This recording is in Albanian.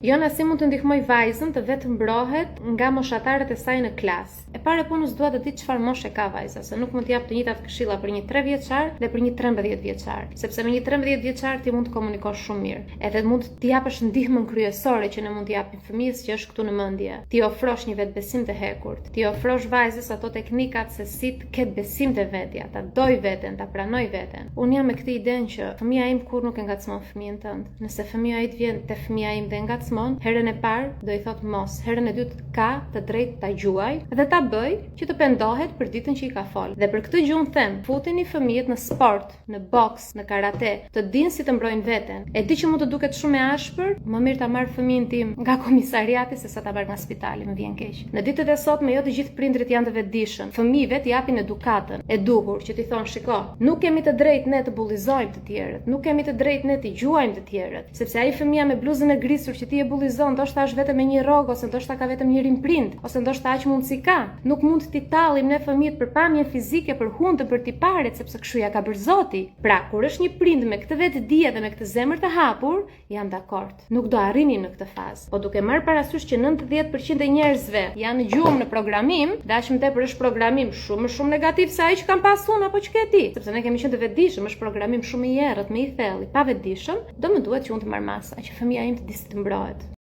Jona si mund të ndihmoj vajzën të vetë mbrohet nga moshatarët e saj në klasë. E para punës dua të di çfarë moshe ka vajza, se nuk mund të jap të njëjtat këshilla për një 3 vjeçar dhe për një 13 vjeçar, sepse me një 13 vjeçar ti mund të komunikosh shumë mirë. Edhe mund të japësh ndihmën kryesore që ne mund të japim fëmijës që është këtu në mendje. Ti ofrosh një vetbesim të hekurt. Ti ofrosh vajzës ato teknikat se si të ketë besim te vetja, ta doj veten, ta pranoj veten. Unë jam me këtë idenë që fëmia im kur nuk e ngacmon fëmijën tënd. Nëse fëmia i vjen te fëmia im dhe ngacmon, herën e parë do i thot mos, herën e dytë ka të drejtë ta gjuaj dhe ta bëj që të pendohet për ditën që i ka fol. Dhe për këtë gjë unë them, futeni fëmijët në sport, në boks, në karate, të dinë si të mbrojnë veten. E di që mund të duket shumë e ashpër, më mirë ta marr fëmijën tim nga komisariati se sa ta marr nga spitali, më vjen keq. Në ditët e sotme jo të gjithë prindrit janë të vetëdijshëm. Fëmijëve t'i japin edukatën e duhur që t'i thonë, shiko, nuk kemi të drejtë ne të bullizojmë të tjerët, nuk kemi të drejtë ne të gjuajmë të tjerët, sepse ai fëmia me bluzën e grisur që ti e bullizon, ndoshta është vetëm me një rrogë ose ndoshta ka vetëm një rimprind, ose ndoshta aq mundsi ka. Nuk mund t'i tallim ne fëmijët për pamjen fizike, për hundën, për tiparet, sepse kështu ja ka bërë Zoti. Pra, kur është një prind me këtë vetëdije dhe me këtë zemër të hapur, jam dakord. Nuk do arrinim në këtë fazë. Po duke marrë parasysh që 90% e njerëzve janë gjumë në programim, dhe aq më tepër është programim shumë negativ se ai që kam pas unë apo që ke ti. Sepse ne kemi qenë të vetëdijshëm, është programim shumë i errët, me i thellë, pa vetëdijshëm, do më duhet që unë të marr masa, që fëmia im të di si të mbrohet.